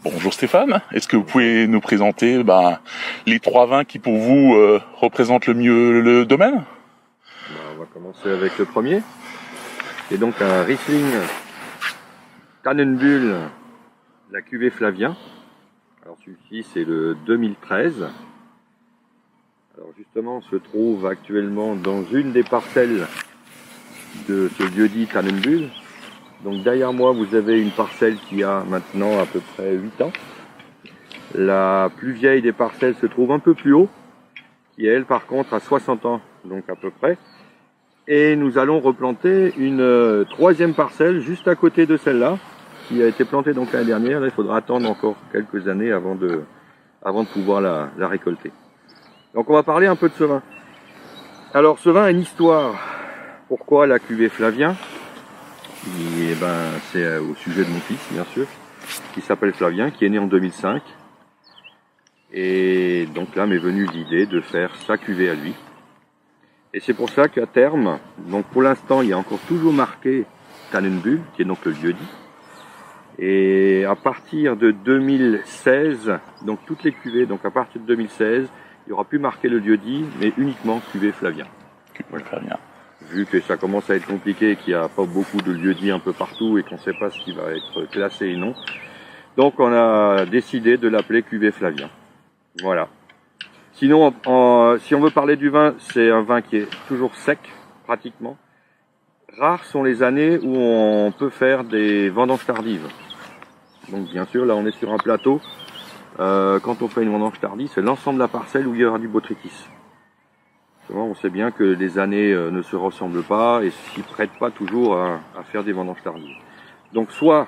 Bonjour Stéphane, est-ce que vous pouvez nous présenter les 3 vins qui pour vous représentent le mieux le domaine? On va commencer avec le premier, qui est donc un Riesling Tannenbühl, la cuvée Flavien. Alors celui-ci c'est le 2013. Alors justement on se trouve actuellement dans une des parcelles de ce lieu-dit Tannenbühl. Donc derrière moi vous avez une parcelle qui a maintenant à peu près 8 ans. La plus vieille des parcelles se trouve un peu plus haut, qui elle par contre a 60 ans, donc à peu près. Et nous allons replanter une troisième parcelle juste à côté de celle-là, qui a été plantée donc l'année dernière. Là, il faudra attendre encore quelques années avant de pouvoir la récolter. Donc on va parler un peu de ce vin. Alors ce vin a une histoire. Pourquoi la cuvée Flavien? C'est au sujet de mon fils, bien sûr, qui s'appelle Flavien, qui est né en 2005. Et donc là m'est venue l'idée de faire sa cuvée à lui. Et c'est pour ça qu'à terme, donc pour l'instant, il y a encore toujours marqué Tannenbühl, qui est donc le lieu-dit. Et à partir de 2016, donc toutes les cuvées, donc à partir de 2016, il n'y aura plus marqué le lieu-dit, mais uniquement cuvée Flavien. Voilà. Flavien. Vu que ça commence à être compliqué, qu'il n'y a pas beaucoup de lieux-dits un peu partout et qu'on ne sait pas ce qui va être classé et non. Donc on a décidé de l'appeler cuvée Flavien. Voilà. Sinon, si on veut parler du vin, c'est un vin qui est toujours sec, pratiquement. Rares sont les années où on peut faire des vendanges tardives. Donc bien sûr, là on est sur un plateau. Quand on fait une vendange tardive, c'est l'ensemble de la parcelle où il y aura du botrytis. On sait bien que les années ne se ressemblent pas et s'y prêtent pas toujours à faire des vendanges tardives. Donc soit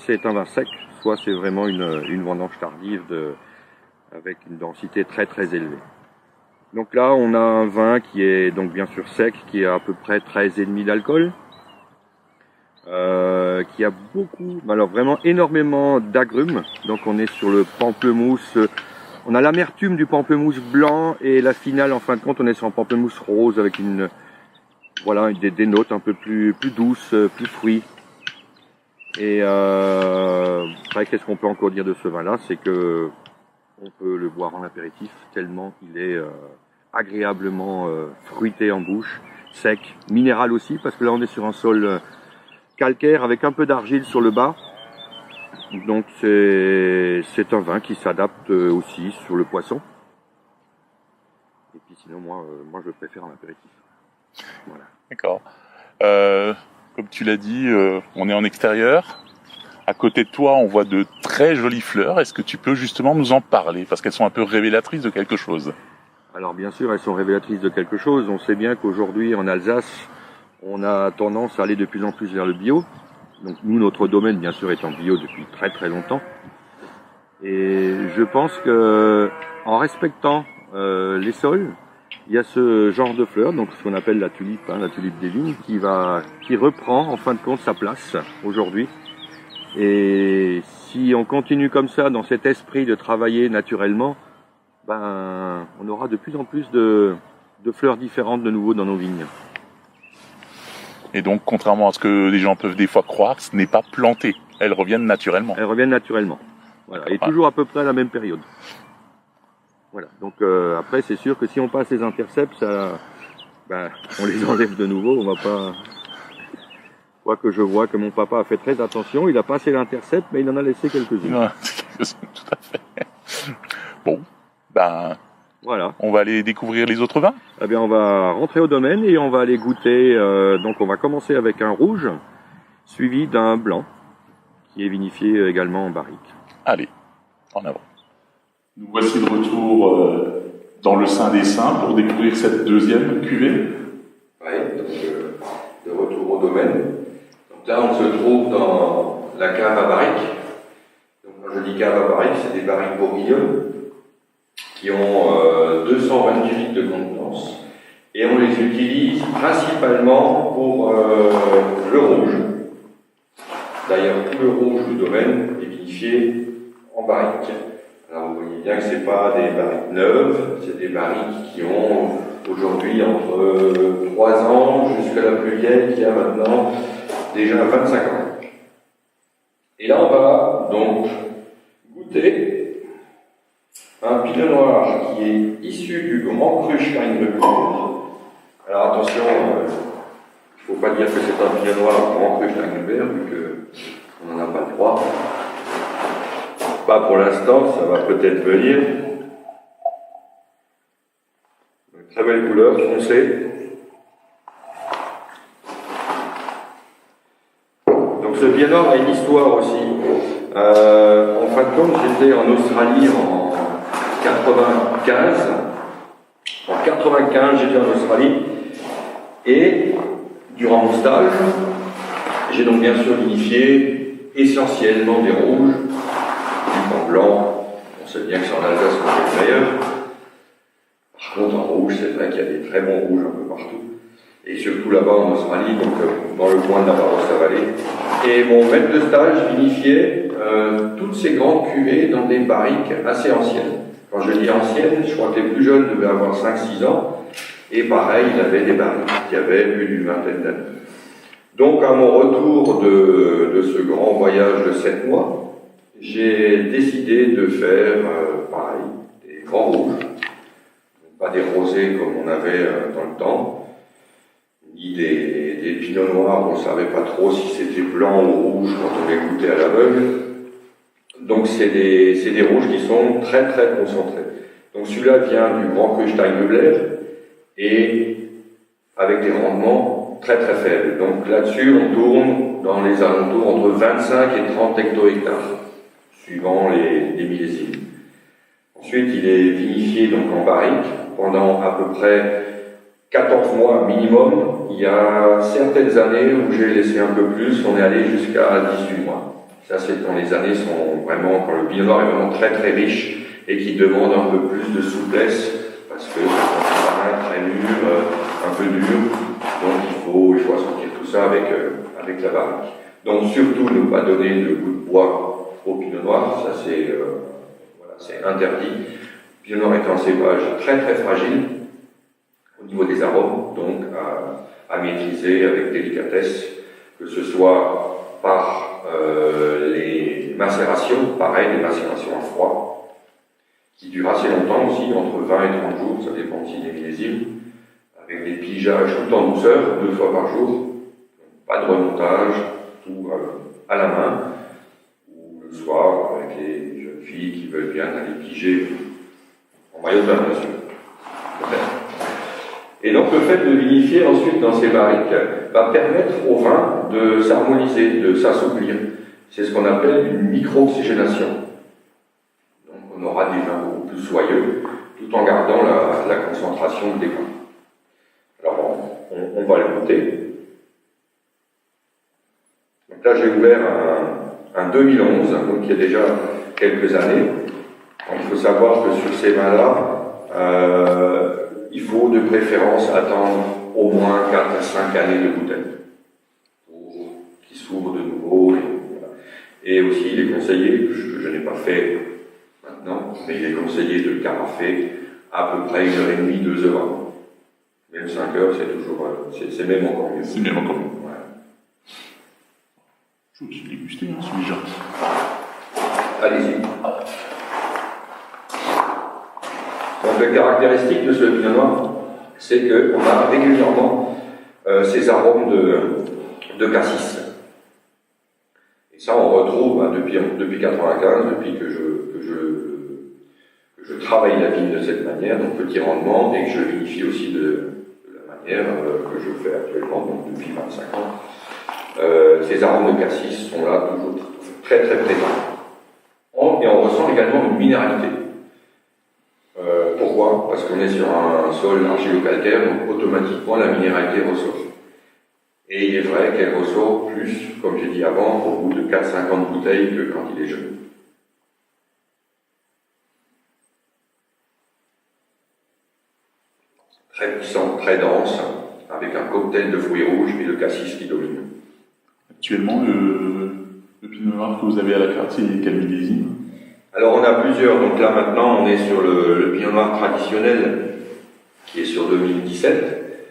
c'est un vin sec, soit c'est vraiment une vendange tardive avec une densité très très élevée. Donc là on a un vin qui est donc bien sûr sec, qui a à peu près 13,5 d'alcool, qui a beaucoup, alors vraiment énormément d'agrumes. Donc on est sur le pamplemousse. On a l'amertume du pamplemousse blanc et la finale, en fin de compte, on est sur un pamplemousse rose avec des notes un peu plus douces, plus fruits. Et après, qu'est-ce qu'on peut encore dire de ce vin-là? C'est que on peut le boire en apéritif tellement il est agréablement fruité en bouche, sec, minéral aussi, parce que là on est sur un sol calcaire avec un peu d'argile sur le bas. Donc c'est un vin qui s'adapte aussi sur le poisson. Et puis sinon moi je préfère un apéritif. Voilà. D'accord. Comme tu l'as dit, on est en extérieur. À côté de toi, on voit de très jolies fleurs. Est-ce que tu peux justement nous en parler? Parce qu'elles sont un peu révélatrices de quelque chose. Alors bien sûr, elles sont révélatrices de quelque chose. On sait bien qu'aujourd'hui en Alsace, on a tendance à aller de plus en plus vers le bio. Donc nous, notre domaine, bien sûr, est en bio depuis très très longtemps. Et je pense que en respectant les sols, il y a ce genre de fleurs, donc ce qu'on appelle la tulipe des vignes, qui reprend en fin de compte sa place aujourd'hui. Et si on continue comme ça, dans cet esprit de travailler naturellement, on aura de plus en plus de fleurs différentes de nouveau dans nos vignes. Et donc, contrairement à ce que les gens peuvent des fois croire, ce n'est pas planté. Elles reviennent naturellement. Elles reviennent naturellement. Voilà. Et toujours à peu près à la même période. Voilà. Donc après, c'est sûr que si on passe les intercepts, on les enlève de nouveau. On va pas. Quoique je vois que mon papa a fait très attention. Il a passé l'intercept, mais il en a laissé quelques-unes. Ouais, tout à fait. Bon, voilà. On va aller découvrir les autres vins. Eh bien, on va rentrer au domaine et on va aller goûter. Donc, on va commencer avec un rouge, suivi d'un blanc, qui est vinifié également en barrique. Allez, en avant. Nous voici de retour dans le Saint des Saints pour découvrir cette deuxième cuvée. Oui, donc de retour au domaine. Donc là, on se trouve dans la cave à barrique. Donc, quand je dis cave à barrique, c'est des barriques bourguignonnes qui ont 228 litres de contenance et on les utilise principalement pour le rouge. D'ailleurs, tout le rouge du domaine est vinifié en barrique. Alors vous voyez bien que ce n'est pas des barriques neuves, c'est des barriques qui ont aujourd'hui entre 3 ans jusqu'à la plus vieille qui a maintenant déjà 25 ans. Et là on va donc goûter un pinot noir qui est issu du Grand Cru Steinmüller. Alors attention, il ne faut pas dire que c'est un pinot noir Grand Cru Steinmüller, vu qu'on n'en a pas le droit. Pas pour l'instant, ça va peut-être venir. Une très belle couleur, foncée. Donc ce pinot noir a une histoire aussi. En fin de compte, j'étais en Australie en 95. En 95, j'étais en Australie. Et durant mon stage, j'ai donc bien sûr vinifié essentiellement des rouges, du vin blanc. On sait bien que c'est en Alsace qu'on fait le meilleur. Par contre, en rouge, c'est vrai qu'il y a des très bons rouges un peu partout. Et surtout là-bas en Australie, donc dans le coin de la Barossa-Vallée. Et mon maître de stage vinifiait toutes ces grandes cuvées dans des barriques assez anciennes. Quand je dis anciennes, je crois que les plus jeunes devaient avoir 5-6 ans. Et pareil, il avait des barriques qui avaient plus d'une vingtaine d'années. Donc à mon retour de ce grand voyage de 7 mois, j'ai décidé de faire pareil, des grands rouges. Pas des rosés comme on avait dans le temps, ni des pinots noirs, on ne savait pas trop si c'était blanc ou rouge quand on les goûtait à l'aveugle. Donc c'est des rouges qui sont très très concentrés. Donc celui-là vient du Grand Cru Steinmüller et avec des rendements très très faibles. Donc là-dessus on tourne dans les alentours entre 25 et 30 hecto-hectares, suivant les millésimes. Ensuite il est vinifié donc en barrique pendant à peu près 14 mois minimum. Il y a certaines années où j'ai laissé un peu plus, on est allé jusqu'à 18 mois. Ça, c'est quand les années sont vraiment, quand le pinot noir est vraiment très très riche et qui demande un peu plus de souplesse, parce que c'est un pain très mûr, un peu dur, donc il faut assortir tout ça avec la barrique. Donc surtout ne pas donner de goût de bois au pinot noir, ça c'est interdit. Le pinot noir est un cépage très très fragile au niveau des arômes, donc à maîtriser avec délicatesse, que ce soit par les macérations, pareil, les macérations à froid, qui durent assez longtemps aussi, entre 20 et 30 jours, ça dépend aussi des millésimes, avec des pigeages tout en douceur, 2 fois par jour, donc pas de remontage, tout à la main, ou le soir avec les jeunes filles qui veulent bien aller piger en maillot de bain, bien sûr. Et donc le fait de vinifier ensuite dans ces barriques va permettre au vin de s'harmoniser, de s'assouplir. C'est ce qu'on appelle une micro-oxygénation. Donc on aura des vins beaucoup plus soyeux, tout en gardant la concentration des vins. Alors on va le goûter. Donc là j'ai ouvert un 2011, donc il y a déjà quelques années. Donc, il faut savoir que sur ces vins-là, il faut de préférence attendre au moins 4 à 5 années de bouteille pour qu'ils s'ouvrent de nouveau. Et aussi, il est conseillé, que je n'ai pas fait maintenant, mais il est conseillé de le carafer à peu près 1h30, 2 heures avant. Même 5 heures, c'est toujours, c'est même encore mieux. C'est même encore mieux. Ouais. Je vais aussi déguster, celui-là. Allez-y. Donc, la caractéristique de ce pinot noir, c'est qu'on a régulièrement ces arômes de cassis. Et ça, on retrouve depuis 1995, depuis que je travaille la vigne de cette manière, donc petit rendement, et que je vinifie aussi de la manière que je fais actuellement, donc depuis 25 ans. Ces arômes de cassis sont là toujours très très présents. Et on ressent également une minéralité. Pourquoi? Parce qu'on est sur un sol argilo-calcaire, donc automatiquement la minéralité ressort. Et il est vrai qu'elle ressort plus, comme j'ai dit avant, au bout de 4-5 ans de bouteille que quand il est jeune. Très puissant, très dense, avec un cocktail de fruits rouges et de cassis qui domine. Actuellement, le pinot noir que vous avez à la carte, c'est quel millésime? Alors on a plusieurs, donc là maintenant on est sur le pinot noir traditionnel qui est sur 2017.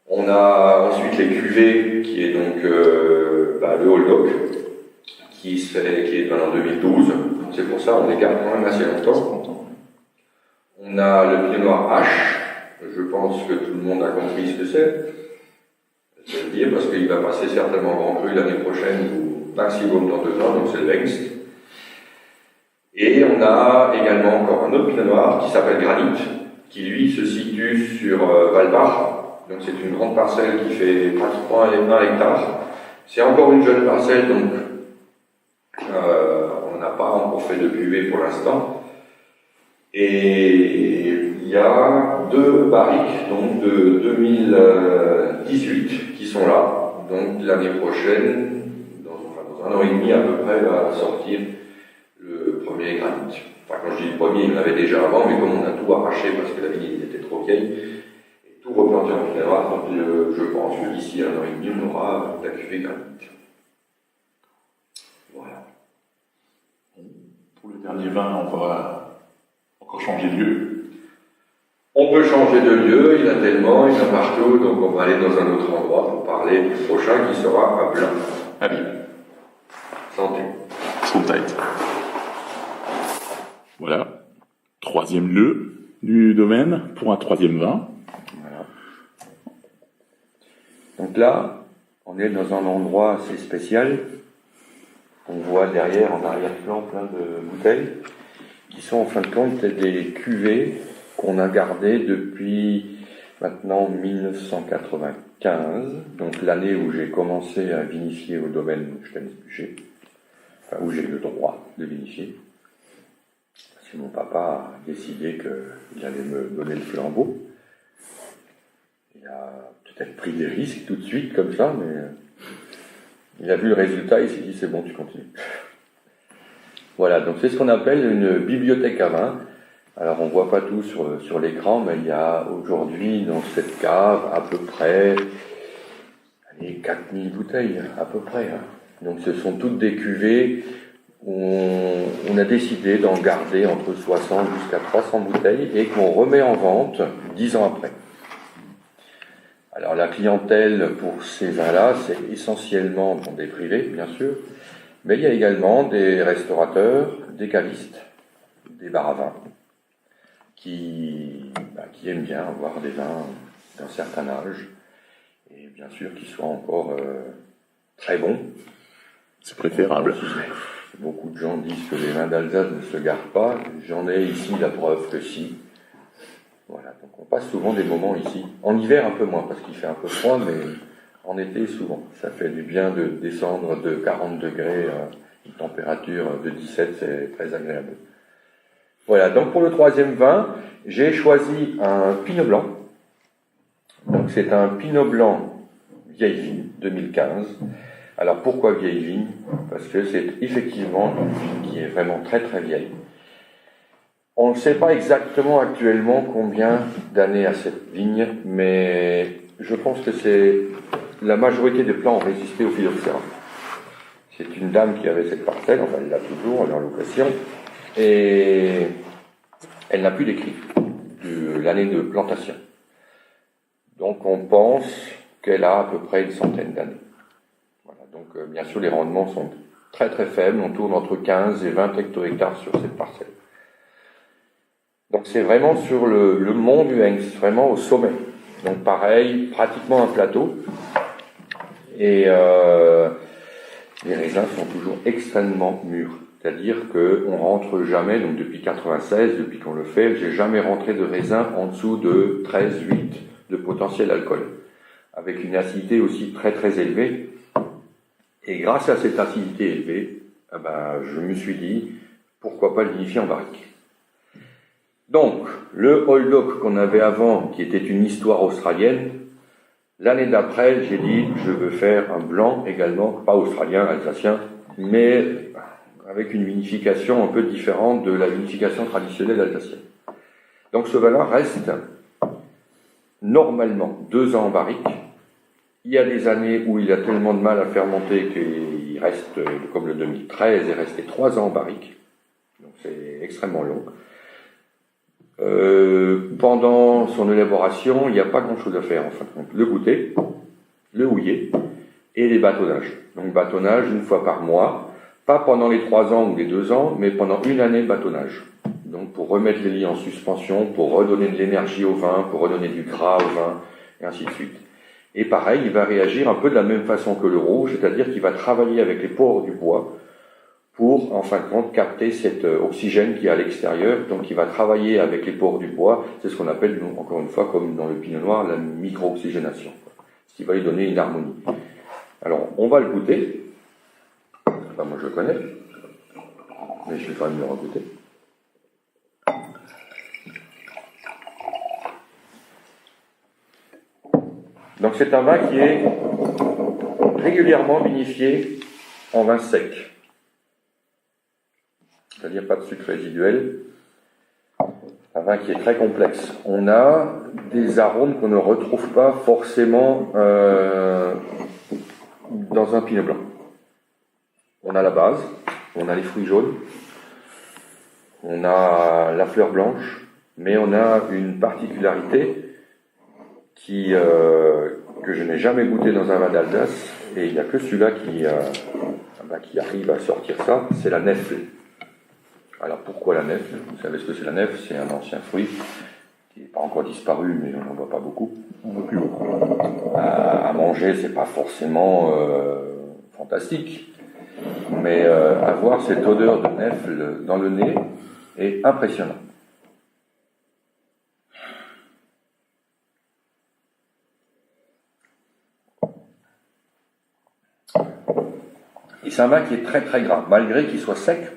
On a ensuite les cuvées qui est donc le Hold Oak qui est en 2012. Donc c'est pour ça on les garde quand même assez longtemps. On a le pinot noir H, je pense que tout le monde a compris ce que c'est. Je vais le dire parce qu'il va passer certainement Grand Cru l'année prochaine ou maximum dans 2 ans, donc c'est le Hengst. Et on a également encore un autre pinot noir qui s'appelle Granit, qui lui se situe sur Valbach. Donc c'est une grande parcelle qui fait pratiquement 1 hectare. C'est encore une jeune parcelle, donc on n'a pas encore fait de cuvée pour l'instant. Et il y a 2 barriques donc de 2018 qui sont là. Donc l'année prochaine, dans 1 an et demi à peu près, va sortir le premier granit. Enfin, quand je dis le premier, il y en avait déjà avant, mais comme on a tout arraché parce que la vigne était trop vieille, et tout replanté en pinot noir, donc je pense que d'ici 1 an et demi, on aura la cuvée granit. Voilà. Pour le dernier vin, on va encore changer de lieu. On peut changer de lieu, il y en a tellement, il y en a partout, donc on va aller dans un autre endroit pour parler du prochain qui sera à Blanc. Allez. Santé. Gesundheit. Voilà. 3e lieu du domaine pour un 3e vin. Voilà. Donc là, on est dans un endroit assez spécial. On voit derrière, en arrière-plan, plein de bouteilles qui sont en fin de compte des cuvées qu'on a gardées depuis maintenant 1995, donc l'année où j'ai commencé à vinifier au domaine Stensbücher, enfin où j'ai le droit de vinifier, parce que mon papa a décidé qu'il allait me donner le flambeau. Il a peut-être pris des risques tout de suite comme ça, mais il a vu le résultat, il s'est dit c'est bon, tu continues. Voilà, donc c'est ce qu'on appelle une bibliothèque à vin. Alors on ne voit pas tout sur l'écran, mais il y a aujourd'hui dans cette cave à peu près 4000 bouteilles, à peu près. Donc ce sont toutes des cuvées où on a décidé d'en garder entre 60 jusqu'à 300 bouteilles et qu'on remet en vente 10 ans après. Alors la clientèle pour ces vins-là, c'est essentiellement des privés, bien sûr, mais il y a également des restaurateurs, des cavistes, des bars à vin, qui aiment bien avoir des vins d'un certain âge, et bien sûr qui soient encore très bons. C'est préférable. Beaucoup de gens disent que les vins d'Alsace ne se gardent pas, j'en ai ici la preuve que si. Voilà, donc on passe souvent des moments ici. En hiver un peu moins, parce qu'il fait un peu froid, mais en été souvent. Ça fait du bien de descendre de 40 degrés, une température de 17, c'est très agréable. Voilà, donc pour le 3e vin, j'ai choisi un Pinot Blanc. Donc c'est un Pinot Blanc vieille vigne, 2015. Alors pourquoi vieille vigne? Parce que c'est effectivement une vigne qui est vraiment très très vieille. On ne sait pas exactement actuellement combien d'années a cette vigne, mais je pense que la majorité des plants ont résisté au phylloxéra. C'est une dame qui avait cette parcelle, enfin elle l'a toujours, elle est en location, et elle n'a plus d'écrit de l'année de plantation. Donc on pense qu'elle a à peu près une centaine d'années. Voilà, donc bien sûr les rendements sont très très faibles, on tourne entre 15 et 20 hecto-hectares sur cette parcelle. Donc c'est vraiment sur le mont du Hengst, vraiment au sommet. Donc pareil, pratiquement un plateau. Et les raisins sont toujours extrêmement mûrs. C'est-à-dire qu'on rentre jamais, donc depuis 96, depuis qu'on le fait, j'ai jamais rentré de raisin en dessous de 13,8 de potentiel alcool. Avec une acidité aussi très très élevée. Et grâce à cette acidité élevée, je me suis dit, pourquoi pas le vinifier en barrique. Donc, le Old Oak qu'on avait avant, qui était une histoire australienne, l'année d'après, j'ai dit, je veux faire un blanc également, pas australien, alsacien, mais avec une vinification un peu différente de la vinification traditionnelle alsacienne. Donc ce vin-là reste normalement 2 ans en barrique. Il y a des années où il a tellement de mal à fermenter qu'il reste, comme le 2013, est resté 3 ans en barrique. Donc c'est extrêmement long. Pendant son élaboration, il n'y a pas grand-chose à faire en fin de compte. Le goûter, le houiller et les bâtonnages. Donc bâtonnage 1 fois par mois Pas pendant les 3 ans ou les 2 ans, mais pendant une année de bâtonnage. Donc pour remettre les lits en suspension, pour redonner de l'énergie au vin, pour redonner du gras au vin, et ainsi de suite. Et pareil, il va réagir un peu de la même façon que le rouge, c'est-à-dire qu'il va travailler avec les pores du bois pour, en fin de compte, capter cet oxygène qui est à l'extérieur. Donc il va travailler avec les pores du bois, c'est ce qu'on appelle, encore une fois, comme dans le pinot noir, la micro-oxygénation, ce qui va lui donner une harmonie. Alors, on va le goûter. Enfin, moi je le connais, mais je vais quand même le regoûter. Donc c'est un vin qui est régulièrement vinifié en vin sec, c'est-à-dire pas de sucre résiduel. Un vin qui est très complexe. On a des arômes qu'on ne retrouve pas forcément dans un pinot blanc. On a la base, on a les fruits jaunes, on a la fleur blanche, mais on a une particularité que je n'ai jamais goûté dans un vin d'Alsace, et il n'y a que celui-là qui arrive à sortir ça, c'est la nèfle. Alors pourquoi la nèfle? Vous savez ce que c'est la nèfle? C'est un ancien fruit qui n'est pas encore disparu, mais on n'en voit pas beaucoup. On ne voit plus beaucoup. À manger, c'est pas forcément fantastique, mais avoir cette odeur de nèfle dans le nez est impressionnant. Et c'est un vin qui est très très gras, malgré qu'il soit sec.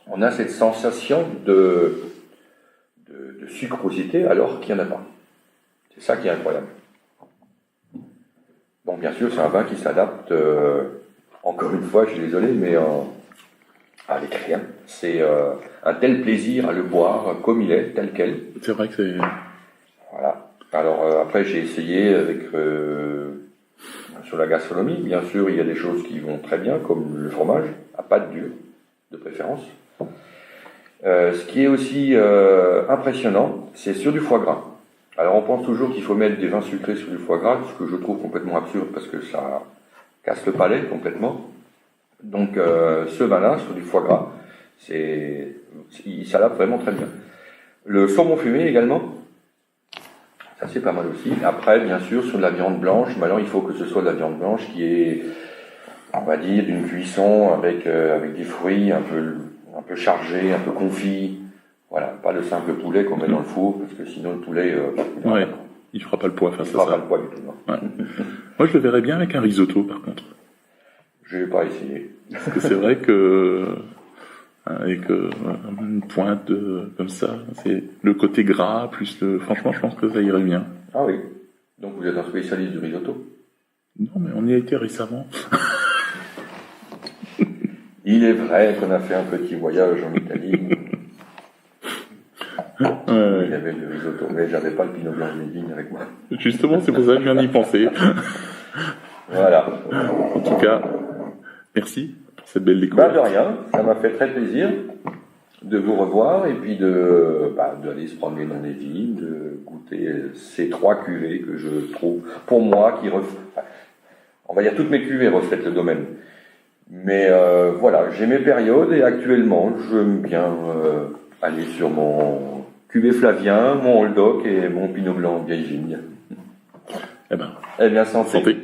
On a cette sensation de sucrosité alors qu'il n'y en a pas. C'est ça qui est incroyable. Bon, bien sûr, c'est un vin qui s'adapte, encore une fois, je suis désolé, mais avec rien. C'est un tel plaisir à le boire comme il est, tel quel. C'est vrai que c'est... Voilà. Alors après, j'ai essayé avec... sur la gastronomie, bien sûr, il y a des choses qui vont très bien, comme le fromage, à pâte dure, de préférence. Ce qui est aussi impressionnant, c'est sur du foie gras. Alors on pense toujours qu'il faut mettre des vins sucrés sur du foie gras, ce que je trouve complètement absurde parce que ça casse le palais complètement. Donc ce vin-là, sur du foie gras, il s'adapte vraiment très bien. Le saumon fumé également, ça c'est pas mal aussi. Après, bien sûr, sur de la viande blanche, maintenant il faut que ce soit de la viande blanche qui est, on va dire, d'une cuisson avec des fruits un peu chargés, un peu confits. Voilà, pas le simple poulet qu'on met dans le four, parce que sinon le poulet... ouais, il fera pas le poids face à ça. Il fera pas le poids du tout, non. Ouais. Moi, je le verrais bien avec un risotto, par contre. Je vais pas essayer. Parce que c'est vrai que... avec une pointe comme ça, c'est le côté gras, plus le... Franchement, je pense que ça irait bien. Ah oui. Donc vous êtes un spécialiste du risotto? Non, mais on y a été récemment. Il est vrai qu'on a fait un petit voyage en Italie. Il y avait le risotto, mais j'avais pas le pinot blanc de Médigne avec moi. Justement, c'est pour ça que je viens d'y penser. Voilà. En tout cas, merci pour cette belle découverte. De rien, ça m'a fait très plaisir de vous revoir et puis d'aller se promener dans les vignes, de goûter ces 3 cuvées que je trouve, pour moi, on va dire toutes mes cuvées reflètent le domaine. Mais voilà, j'ai mes périodes et actuellement, j'aime bien aller sur mon cuvée Flavien, mon Old Oak et mon Pinot Blanc vieille vigne. Eh bien, santé.